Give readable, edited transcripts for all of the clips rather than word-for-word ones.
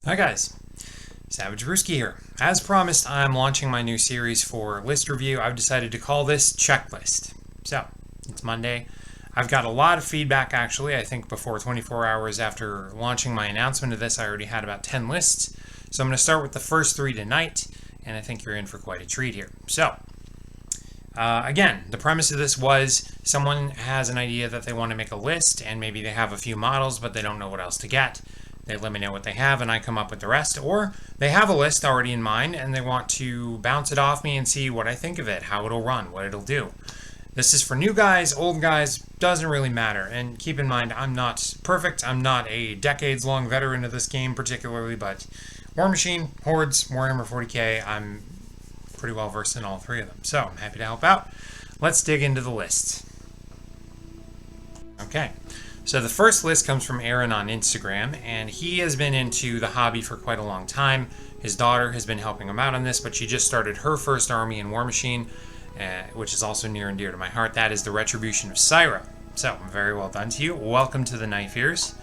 Hi guys, Savage Brewski here. As promised, I'm launching my new series for list review. I've decided to call this Checklist. So, it's Monday. I've got a lot of feedback actually. I think before 24 hours after launching my announcement of this, I already had about 10 lists. So I'm going to start with the first 3 tonight, and I think you're in for quite a treat here. So, again, the premise of this was someone has an idea that they want to make a list, and maybe they have a few models, but they don't know what else to get. They let me know what they have, and I come up with the rest. Or they have a list already in mind, and they want to bounce it off me and see what I think of it, how it'll run, what it'll do. This is for new guys, old guys, doesn't really matter. And keep in mind, I'm not perfect. I'm not a decades-long veteran of this game particularly, but Warmachine, Hordes, Warhammer 40k, I'm pretty well versed in all 3 of them. So I'm happy to help out. Let's dig into the list. Okay. So the first list comes from Aaron on Instagram, and he has been into the hobby for quite a long time. His daughter has been helping him out on this, but she just started her first army in Warmachine, which is also near and dear to my heart. That is the Retribution of Syra. So, very well done to you. Welcome to the Knife Ears.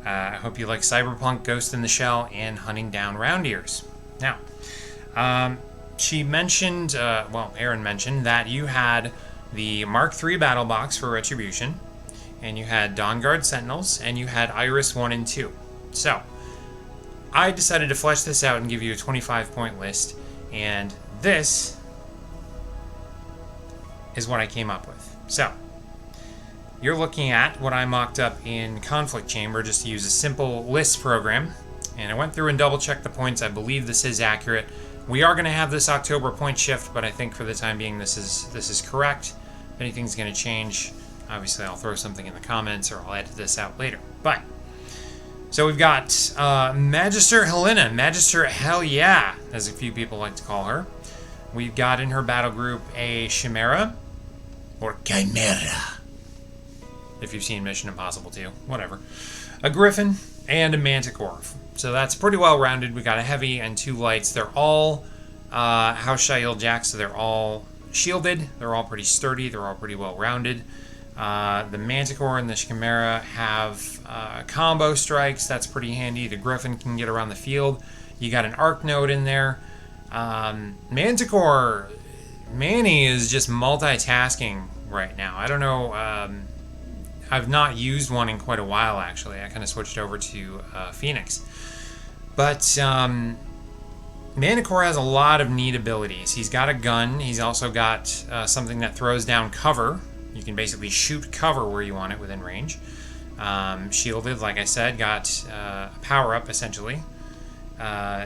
I hope you like Cyberpunk, Ghost in the Shell, and hunting down round ears. Now, she mentioned, Aaron mentioned that you had the Mark III battle box for Retribution, and you had Dawnguard Sentinels, and you had Iris 1 and 2. So, I decided to flesh this out and give you a 25-point list, and this is what I came up with. So, you're looking at what I mocked up in Conflict Chamber just to use a simple list program, and I went through and double-checked the points. I believe this is accurate. We are going to have this October point shift, but I think for the time being this is correct. If anything's going to change, obviously, I'll throw something in the comments or I'll edit this out later. But, so we've got Magister Helena, Magister Hell Yeah, as a few people like to call her. We've got in her battle group a Chimera, or Chimera, if you've seen Mission Impossible 2, whatever. A Griffin, and a Manticore. So that's pretty well rounded. We got a Heavy and 2 Lights. They're all House Shail Jacks, so they're all shielded. They're all pretty sturdy. They're all pretty well rounded. The Manticore and the Chimera have combo strikes. That's pretty handy. The Griffin can get around the field. You got an Arc Node in there. Manticore, Manny is just multitasking right now. I don't know. I've not used one in quite a while, actually. I kind of switched over to Phoenix. But Manticore has a lot of neat abilities. He's got a gun. He's also got something that throws down cover. You can basically shoot cover where you want it within range. Shielded, like I said, got a power-up, essentially.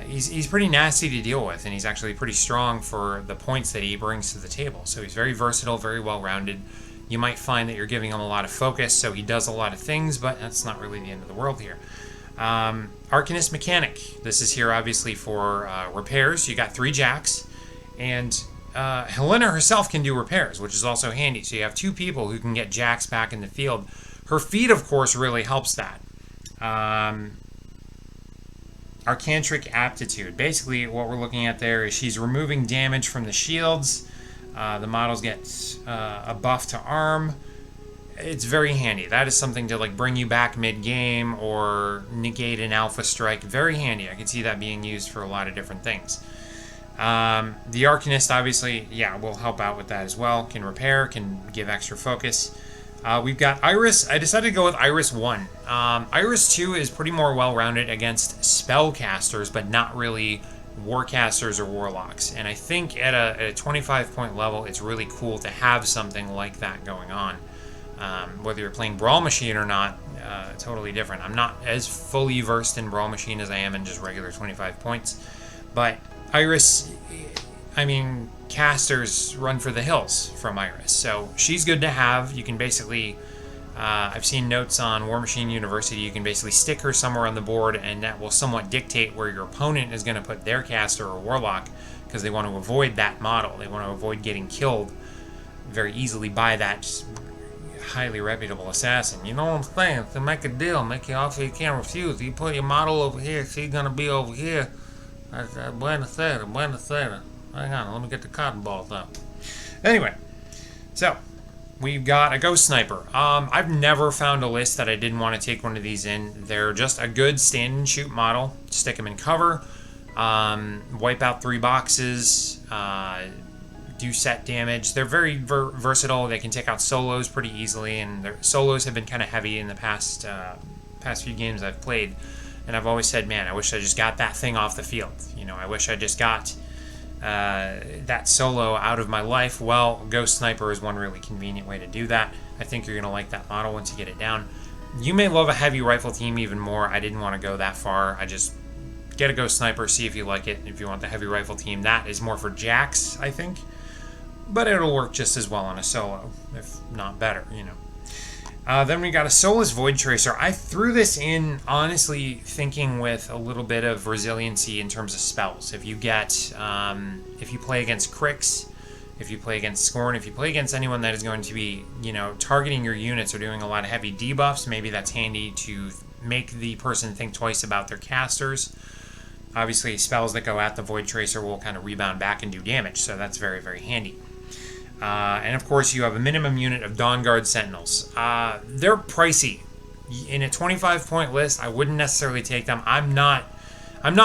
He's pretty nasty to deal with, and he's actually pretty strong for the points that he brings to the table. So he's very versatile, very well-rounded. You might find that you're giving him a lot of focus, so he does a lot of things, but that's not really the end of the world here. Arcanist Mechanic. This is here, obviously, for repairs. You got 3 jacks, and Helena herself can do repairs, which is also handy. So you have 2 people who can get jacks back in the field. Her feat, of course, really helps that. Arcantric Aptitude. Basically, what we're looking at there is she's removing damage from the shields. The models get a buff to arm. It's very handy. That is something to like bring you back mid-game or negate an alpha strike. Very handy. I can see that being used for a lot of different things. The Arcanist, obviously, yeah, will help out with that as well. Can repair, can give extra focus. We've got Iris. I decided to go with Iris 1. Iris 2 is pretty more well-rounded against spellcasters, but not really warcasters or warlocks. And I think at a 25-point level, it's really cool to have something like that going on. Whether you're playing Brawl Machine or not, totally different. I'm not as fully versed in Brawl Machine as I am in just regular 25 points. But Iris, I mean, casters run for the hills from Iris. So she's good to have. You can basically, I've seen notes on Warmachine University, you can basically stick her somewhere on the board, and that will somewhat dictate where your opponent is going to put their caster or warlock, because they want to avoid that model. They want to avoid getting killed very easily by that highly reputable assassin. You know what I'm saying? To make a deal, make your offer you can't refuse. You put your model over here, she's going to be over here. Buena theta. Hang on, let me get the cotton balls out. Anyway, so we've got a Ghost Sniper. I've never found a list that I didn't want to take one of these in. They're just a good stand and shoot model. Stick them in cover, wipe out 3 boxes, do set damage. They're very versatile. They can take out solos pretty easily, and their solos have been kind of heavy in the past few games I've played. And I've always said, man, I wish I just got that thing off the field. You know, I wish I just got that solo out of my life. Well, Ghost Sniper is one really convenient way to do that. I think you're going to like that model once you get it down. You may love a heavy rifle team even more. I didn't want to go that far. I just get a Ghost Sniper, see if you like it. If you want the heavy rifle team, that is more for jacks, I think. But it'll work just as well on a solo, if not better, you know. Then we got a Soulless Void Tracer. I threw this in, honestly, thinking with a little bit of resiliency in terms of spells. If you get, if you play against Crix, if you play against Scorn, if you play against anyone that is going to be, you know, targeting your units or doing a lot of heavy debuffs, maybe that's handy to make the person think twice about their casters. Obviously, spells that go at the Void Tracer will kind of rebound back and do damage, so that's very, very handy. And of course, you have a minimum unit of Dawnguard Sentinels. They're pricey. In a 25-point list, I wouldn't necessarily take them. I'm not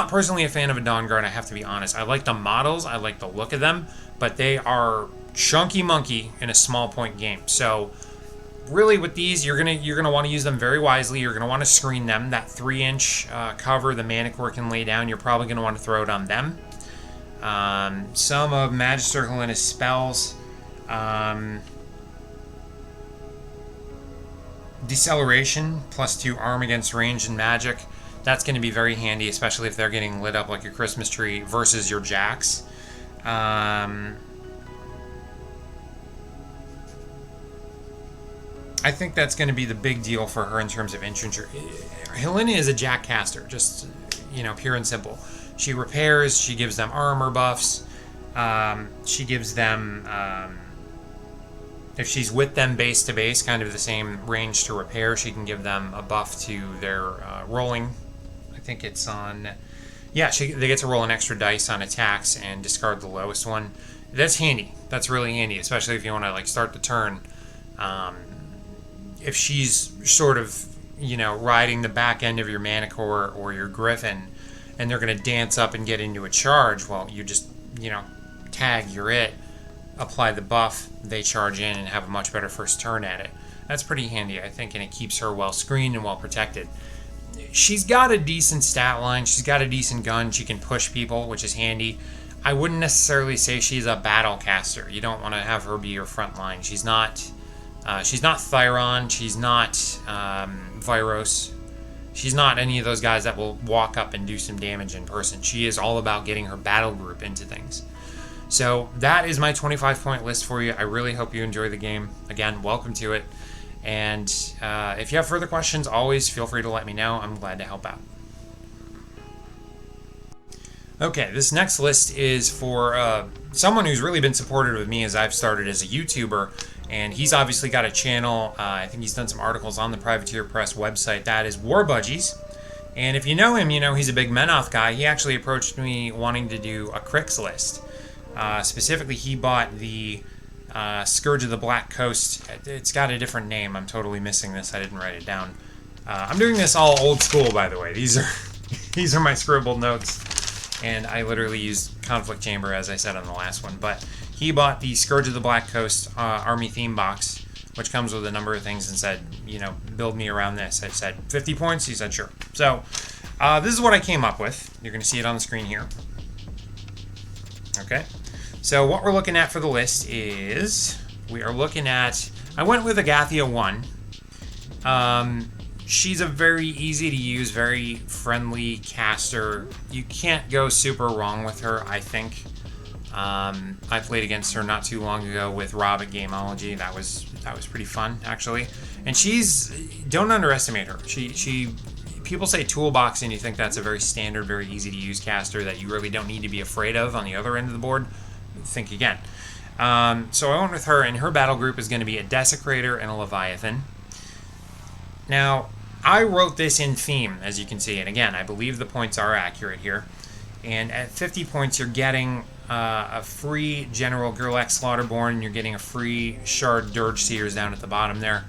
personally a fan of a Dawnguard, I have to be honest. I like the models, I like the look of them, but they are chunky monkey in a small point game. So really with these, you're gonna want to use them very wisely. You're gonna want to screen them. That 3-inch cover the Manicore can lay down, you're probably gonna want to throw it on them. Some of Magister Helena's spells. Deceleration, +2 arm against range and magic. That's going to be very handy, especially if they're getting lit up like a Christmas tree versus your jacks. I think that's going to be the big deal for her in terms of infantry. Helena is a jack caster, just, you know, pure and simple. She repairs, she gives them armor buffs, she gives them... if she's with them base to base, kind of the same range to repair, she can give them a buff to their rolling. I think it's on... Yeah, they get to roll an extra dice on attacks and discard the lowest one. That's handy. That's really handy, especially if you want to like start the turn. If she's sort of, you know, riding the back end of your Manicore or your Griffin, and they're going to dance up and get into a charge, well, you just, you know, tag, you're it. Apply the buff, they charge in and have a much better first turn at it. That's pretty handy, I think, and it keeps her well screened and well protected. She's got a decent stat line, she's got a decent gun, she can push people, which is handy. I wouldn't necessarily say she's a battle caster. You don't want to have her be your front line. She's not Thyron, she's not Viros. She's not any of those guys that will walk up and do some damage in person. She is all about getting her battle group into things. So that is my 25-point list for you. I really hope you enjoy the game. Again, welcome to it. And if you have further questions, always feel free to let me know. I'm glad to help out. Okay, this next list is for someone who's really been supportive of me as I've started as a YouTuber. And he's obviously got a channel. I think he's done some articles on the Privateer Press website. That is WarBudgies. And if you know him, you know he's a big Menoth guy. He actually approached me wanting to do a Crix list. Specifically, he bought the Scourge of the Black Coast. It's got a different name. I'm totally missing this. I didn't write it down. I'm doing this all old school, by the way. These are my scribbled notes, and I literally used Conflict Chamber as I said on the last one. But he bought the Scourge of the Black Coast Army theme box, which comes with a number of things, and said, you know, build me around this. I said 50 points. He said sure. So this is what I came up with. You're going to see it on the screen here. Okay. So what we're looking at for the list is, we are looking at, I went with Agathia 1. She's a very easy to use, very friendly caster. You can't go super wrong with her, I think. I played against her not too long ago with Rob at Gameology. That was pretty fun, actually. And don't underestimate her. People say toolbox and you think that's a very standard, very easy to use caster that you really don't need to be afraid of on the other end of the board. Think again. So I went with her, and her battle group is going to be a Desecrator and a Leviathan. Now, I wrote this in theme, as you can see, and again, I believe the points are accurate here. And at 50 points, you're getting a free General Gerlach Slaughterborn, and you're getting a free Shard Dirge Seers down at the bottom there.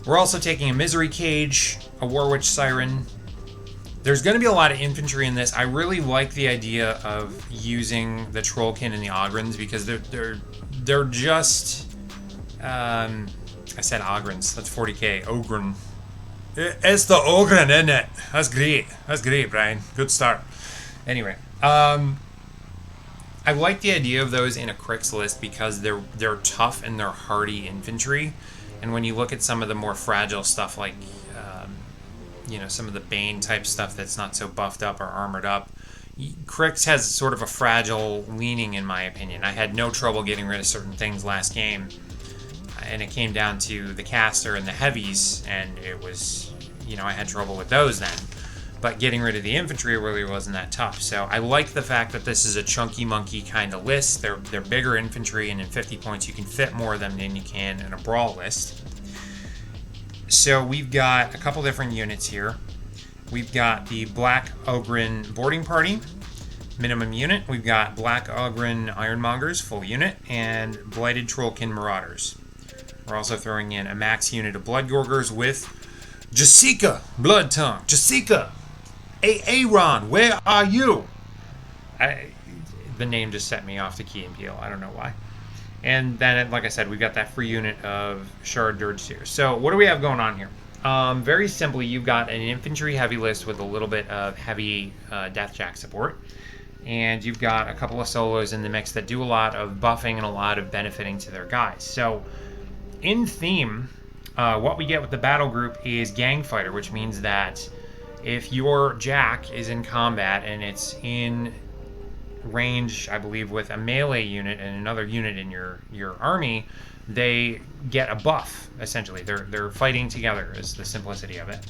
We're also taking a Misery Cage, a Warwitch Siren. There's going to be a lot of infantry in this. I really like the idea of using the Trollkin and the Ogryns because they're just I said Ogryns. That's 40k. Ogryn. It's the Ogryn, isn't it? That's great. That's great, Brian. Good start. Anyway, I like the idea of those in a Crix list because they're tough and they're hardy infantry. And when you look at some of the more fragile stuff like some of the Bane type stuff that's not so buffed up or armored up, Crix has sort of a fragile leaning in my opinion. I had no trouble getting rid of certain things last game, and it came down to the caster and the heavies, and it was, I had trouble with those then. But getting rid of the infantry really wasn't that tough. So I like the fact that this is a chunky monkey kind of list. They're bigger infantry, and in 50 points you can fit more of them than you can in a brawl list. So we've got a couple different units here. We've got the Black Ogryn Boarding Party, minimum unit. We've got Black Ogryn Ironmongers, full unit, and Blighted Trollkin Marauders. We're also throwing in a max unit of Bloodgorgers with Jessica Bloodtongue. Jessica! Aaron, where are you? The name just set me off to Key and Peele. I don't know why. And then, like I said, we've got that free unit of Shard Dirge Seers. So what do we have going on here? Very simply, you've got an infantry heavy list with a little bit of heavy Deathjack support. And you've got a couple of solos in the mix that do a lot of buffing and a lot of benefiting to their guys. So in theme, what we get with the battle group is Gang Fighter, which means that if your Jack is in combat and it's in range, I believe, with a melee unit and another unit in your army, they get a buff, essentially. They're fighting together is the simplicity of it.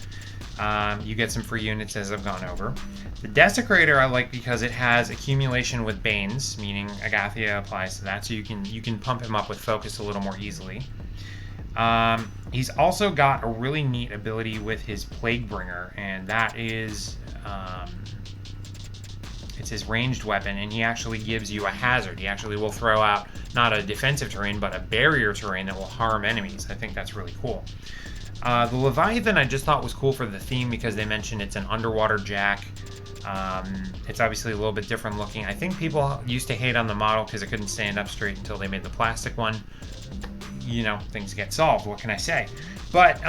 You get some free units as I've gone over. The Desecrator I like because it has accumulation with Banes, meaning Agathia applies to that, so you can pump him up with focus a little more easily. He's also got a really neat ability with his Plaguebringer, and that is it's his ranged weapon, and he actually gives you a hazard. He actually will throw out not a defensive terrain, but a barrier terrain that will harm enemies. I think that's really cool. The Leviathan I just thought was cool for the theme because they mentioned it's an underwater Jack. It's obviously a little bit different looking. I think people used to hate on the model because it couldn't stand up straight until they made the plastic one. Things get solved. What can I say? But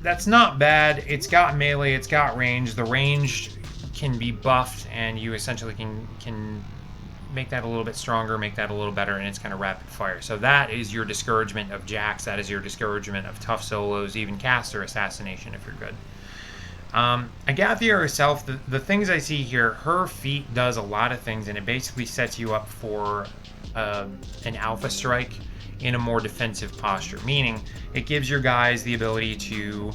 that's not bad. It's got melee. It's got range. The range can be buffed, and you essentially can make that a little bit stronger, make that a little better, and it's kind of rapid fire. So that is your discouragement of Jacks. That is your discouragement of tough solos, even caster assassination if you're good. Agathia herself, the things I see here, her feat does a lot of things, and it basically sets you up for an alpha strike in a more defensive posture, meaning it gives your guys the ability to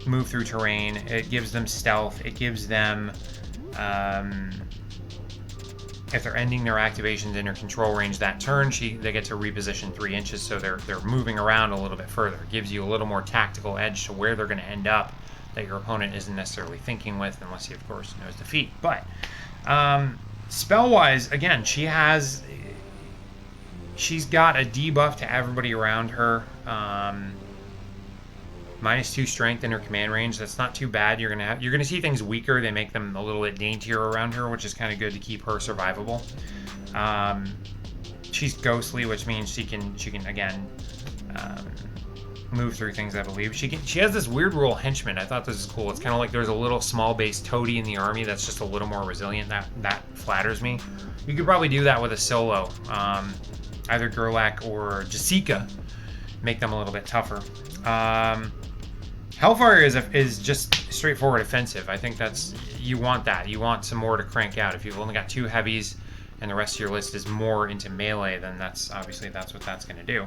move through terrain, it gives them stealth, it gives them, if they're ending their activations in their control range that turn, they get to reposition 3 inches, so they're moving around a little bit further. It gives you a little more tactical edge to where they're going to end up that your opponent isn't necessarily thinking with, unless he, of course, knows defeat. But spell-wise, again, she's got a debuff to everybody around her. -2 strength in her command range. That's not too bad. You're gonna see things weaker. They make them a little bit daintier around her, which is kind of good to keep her survivable. She's ghostly, which means she can again move through things. I believe she has this weird rule henchman. I thought this is cool. It's kind of like there's a little small base toady in the army that's just a little more resilient. That flatters me. You could probably do that with a solo, either Gerlach or Jessica. Make them a little bit tougher. Hellfire is just straightforward offensive. I think you want that. You want some more to crank out. If you've only got 2 heavies and the rest of your list is more into melee, then that's what that's going to do.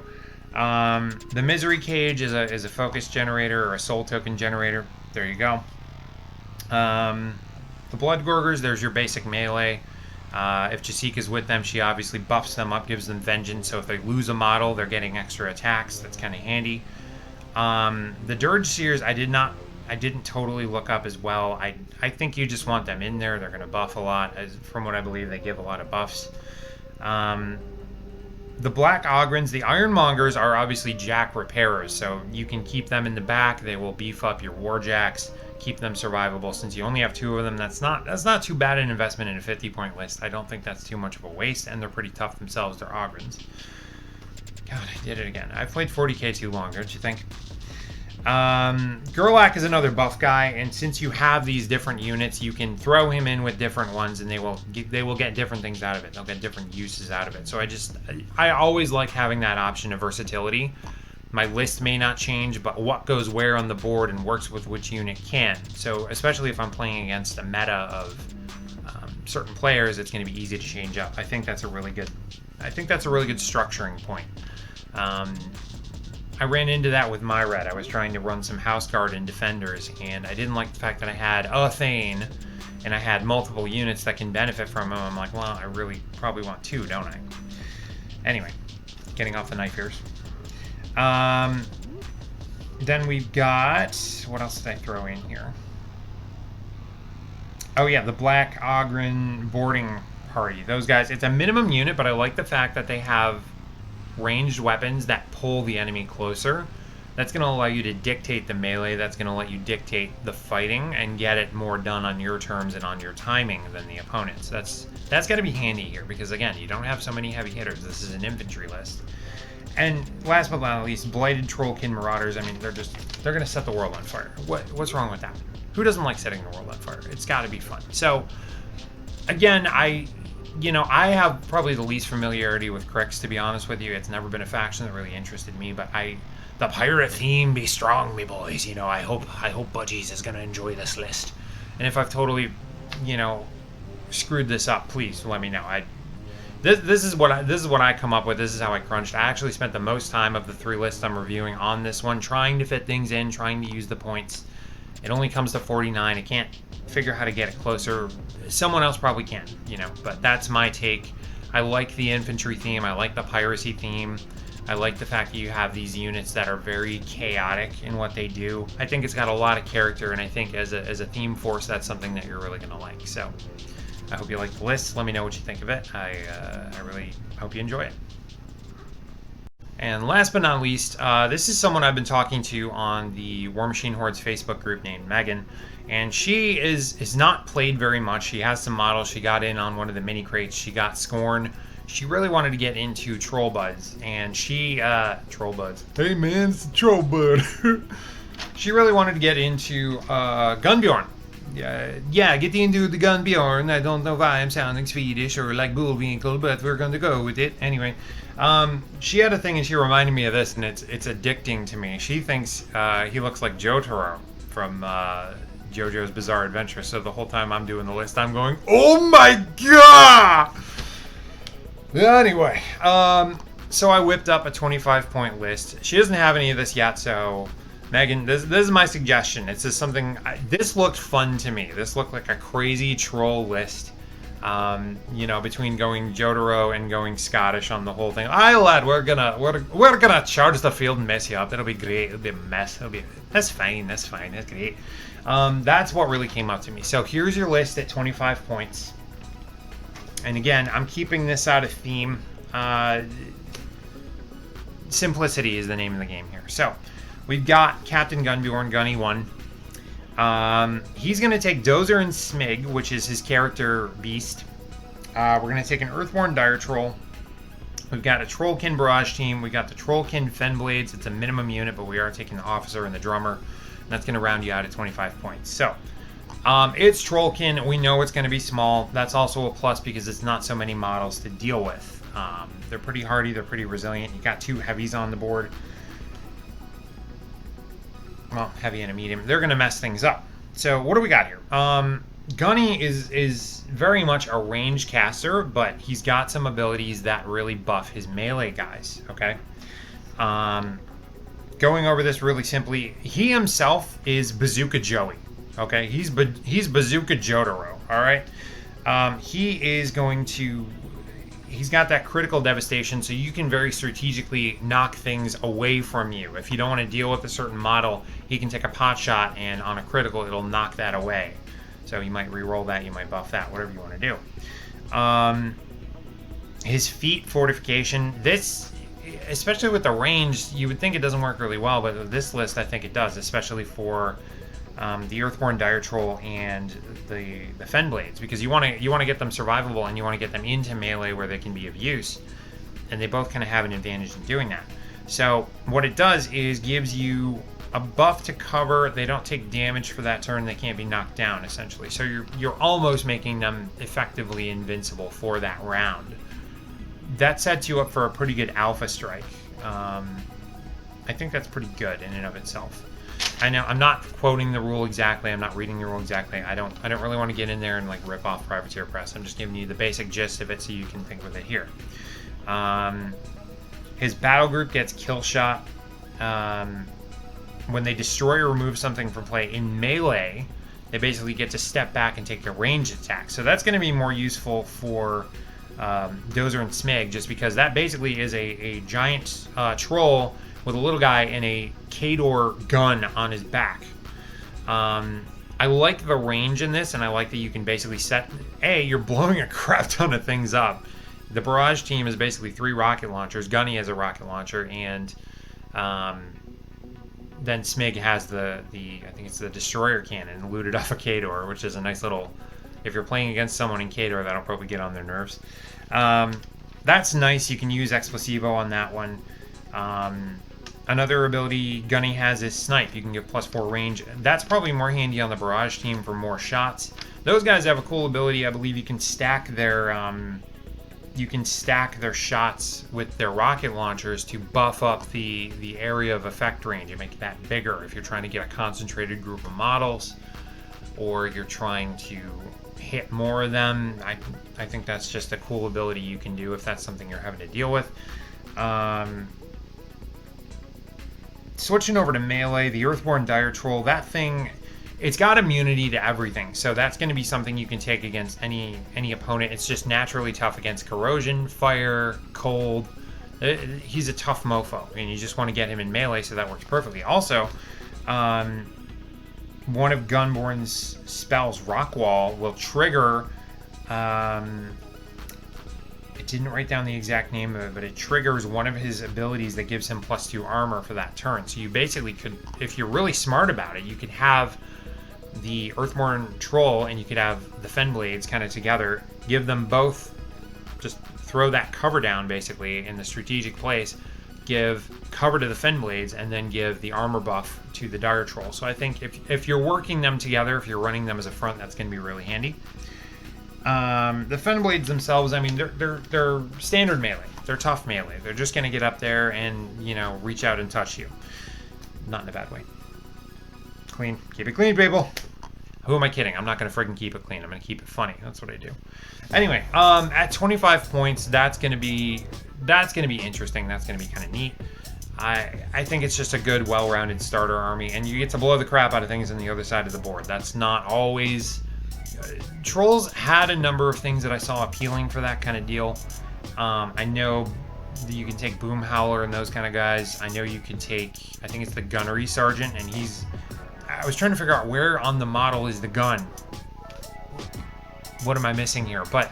The Misery Cage is a focus generator or a soul token generator. There you go. The Bloodgorgers, there's your basic melee. If Jessica's with them, she obviously buffs them up, gives them vengeance, so if they lose a model, they're getting extra attacks. That's kind of handy. The Dirge Seers, I didn't totally look up as well. I think you just want them in there. They're going to buff a lot. From what I believe, they give a lot of buffs. The Black Ogrins, the Ironmongers are obviously jack repairers, so you can keep them in the back. They will beef up your warjacks, keep them survivable. Since you only have 2 of them, that's not too bad an investment in a 50-point list. I don't think that's too much of a waste, and they're pretty tough themselves. They're Ogrins. God, I did it again. I've played 40k too long, don't you think? Gerlach is another buff guy, and since you have these different units, you can throw him in with different ones, and they will get different things out of it. They'll get different uses out of it. So I always like having that option of versatility. My list may not change, but what goes where on the board and works with which unit can. So especially if I'm playing against a meta of certain players, it's going to be easy to change up. I think that's a really good structuring point. I ran into that with my red. I was trying to run some House Guard and Defenders, and I didn't like the fact that I had a Thane, and I had multiple units that can benefit from them. I'm like, well, I really probably want 2, don't I? Anyway, getting off the knife ears. Then we've got... What else did I throw in here? Oh, yeah, the Black Ogren boarding party. Those guys, it's a minimum unit, but I like the fact that they have ranged weapons that pull the enemy closer. That's going to allow you to dictate the melee. That's going to let you dictate the fighting and get it more done on your terms and on your timing than the opponents. That's got to be handy here because, again, you don't have so many heavy hitters. This is an infantry list. And last but not least, Blighted Trollkin Marauders. I mean, they're going to set the world on fire. What's wrong with that? Who doesn't like setting the world on fire? It's got to be fun. So, again, I have probably the least familiarity with Crix, to be honest with you. It's never been a faction that really interested me, but the pirate theme be strong, me boys. I hope Budgies is gonna enjoy this list. And if I've totally, screwed this up, please let me know. This is what I come up with. This is how I crunched. I actually spent the most time of the 3 lists I'm reviewing on this one, trying to fit things in, trying to use the points. It only comes to 49. I can't figure how to get it closer. Someone else probably can, but that's my take. I like the infantry theme. I like the piracy theme. I like the fact that you have these units that are very chaotic in what they do. I think it's got a lot of character, and I think as a theme force, that's something that you're really going to like. So I hope you like the list. Let me know what you think of it. I really hope you enjoy it. And last but not least, this is someone I've been talking to on the Warmachine Hordes Facebook group named Megan. And she is not played very much. She has some models. She got in on one of the mini crates. She got Scorn. She really wanted to get into Troll Buds. And she... Troll Buds. Hey man, it's a Troll Bud. She really wanted to get into Gunbjorn. Yeah, get into the Gunbjorn. I don't know why I'm sounding Swedish or like Bullwinkle, but we're going to go with it. Anyway, she had a thing and she reminded me of this, and it's addicting to me. She thinks he looks like Jotaro from JoJo's Bizarre Adventure. So the whole time I'm doing the list, I'm going, oh my god! Anyway, so I whipped up a 25-point list. She doesn't have any of this yet, so... Megan, this is my suggestion. It's just something... this looked fun to me. This looked like a crazy troll list. Between going Jotaro and going Scottish on the whole thing. Aye, lad, we're gonna charge the field and mess you up. It'll be great. It'll be a mess. That's fine. That's great. That's what really came up to me. So here's your list at 25 points. And again, I'm keeping this out of theme. Simplicity is the name of the game here. So... we've got Captain Gunbjorn, Gunny 1. He's going to take Dozer and Smig, which is his character beast. We're going to take an Earthborn Dire Troll. We've got a Trollkin Barrage team. We've got the Trollkin Fenblades. It's a minimum unit, but we are taking the Officer and the Drummer. And that's going to round you out at 25 points. So, it's Trollkin. We know it's going to be small. That's also a plus because it's not so many models to deal with. They're pretty hardy. They're pretty resilient. You got 2 heavies on the board. Well, heavy and a medium. They're going to mess things up. So what do we got here? Gunny is very much a range caster, but he's got some abilities that really buff his melee guys, okay? Going over this really simply, he himself is Bazooka Joey, okay? He's Bazooka Jotaro, all right? He is going to... he's got that critical devastation, so you can very strategically knock things away from you. If you don't want to deal with a certain model, he can take a pot shot, and on a critical, it'll knock that away. So you might re-roll that, you might buff that, whatever you want to do. His feet fortification, this, especially with the range, you would think it doesn't work really well, but with this list I think it does, especially for the Earthborn Dire Troll and the Fenblades, because you want to get them survivable and you want to get them into melee where they can be of use, and they both kind of have an advantage in doing that. So what it does is gives you a buff to cover. They don't take damage for that turn. They can't be knocked down, essentially. So you're almost making them effectively invincible for that round. That sets you up for a pretty good alpha strike. I think that's pretty good in and of itself. I know I'm not quoting the rule exactly. I'm not reading the rule exactly. I don't really want to get in there and like rip off Privateer Press. I'm just giving you the basic gist of it so you can think with it here. His battle group gets kill shot when they destroy or remove something from play in melee. They basically get to step back and take a ranged attack. So that's going to be more useful for Dozer and Smig, just because that basically is a giant troll with a little guy and a Khador gun on his back. I like the range in this, and I like that you can basically set... you're blowing a crap ton of things up. The Barrage team is basically 3 rocket launchers. Gunny has a rocket launcher, and then Smig has the I think it's the Destroyer Cannon looted off of Khador, which is a nice little... If you're playing against someone in Khador, that'll probably get on their nerves. That's nice. You can use Explosivo on that one. Another ability Gunny has is Snipe. You can give +4 range. That's probably more handy on the Barrage team for more shots. Those guys have a cool ability. I believe you can stack their shots with their rocket launchers to buff up the area of effect range. You make that bigger if you're trying to get a concentrated group of models, or you're trying to hit more of them. I think that's just a cool ability you can do if that's something you're having to deal with. Switching over to melee, the Earthborn Dire Troll, that thing, it's got immunity to everything, so that's going to be something you can take against any opponent. It's just naturally tough against corrosion, fire, cold. He's a tough mofo, and you just want to get him in melee, so that works perfectly. Also, one of Gunbjorn's spells, Rockwall, will trigger... I didn't write down the exact name of it, but it triggers one of his abilities that gives him +2 armor for that turn. So you basically could, if you're really smart about it, you could have the Earthborn Troll and you could have the Fenblades kind of together, give them both, just throw that cover down basically in the strategic place, give cover to the Fenblades, and then give the armor buff to the Dire Troll. So I think if you're working them together, if you're running them as a front, that's going to be really handy. The Fenblades themselves, I mean, they're standard melee. They're tough melee. They're just going to get up there and, you know, reach out and touch you. Not in a bad way. Clean. Keep it clean, people. Who am I kidding? I'm not going to friggin' keep it clean. I'm going to keep it funny. That's what I do. Anyway, at 25 points, that's going to be interesting. That's going to be kind of neat. I think it's just a good, well-rounded starter army, and you get to blow the crap out of things on the other side of the board. That's not always... Trolls had a number of things that I saw appealing for that kind of deal. I know that you can take Boom Howler and those kind of guys. I know you can take, I think it's the Gunnery Sergeant, and I was trying to figure out where on the model is the gun. What am I missing here? But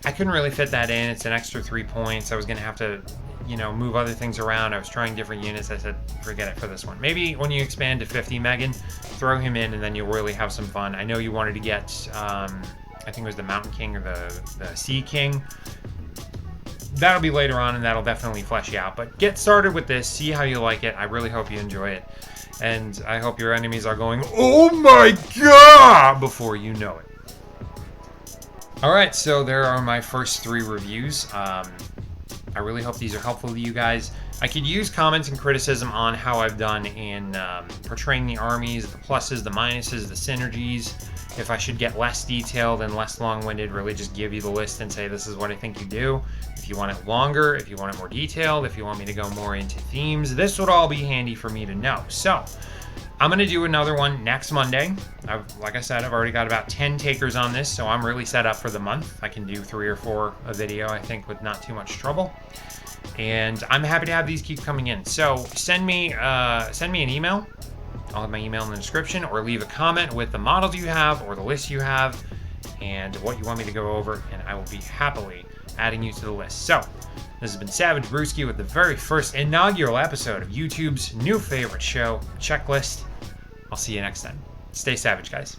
I couldn't really fit that in. It's an extra 3 points. I was going to have to, you know, move other things around. I was trying different units. I said, forget it for this one. Maybe when you expand to 50 Megan, throw him in, and then you'll really have some fun. I know you wanted to get, I think it was the Mountain King or the Sea King. That'll be later on, and that'll definitely flesh you out. But get started with this. See how you like it. I really hope you enjoy it. And I hope your enemies are going, oh my god, before you know it. Alright, so there are my first 3 reviews. I really hope these are helpful to you guys. I could use comments and criticism on how I've done in portraying the armies, the pluses, the minuses, the synergies. If I should get less detailed and less long-winded, really just give you the list and say this is what I think you do. If you want it longer, if you want it more detailed, if you want me to go more into themes, this would all be handy for me to know. So, I'm going to do another one next Monday. Like I said, I've already got about 10 takers on this, so I'm really set up for the month. I can do 3 or 4 a video, I think, with not too much trouble. And I'm happy to have these keep coming in. So send me an email. I'll have my email in the description, or leave a comment with the models you have or the list you have and what you want me to go over, and I will be happily adding you to the list. So, this has been Savage Brewski with the very first inaugural episode of YouTube's new favorite show, Checklist. I'll see you next time. Stay savage, guys.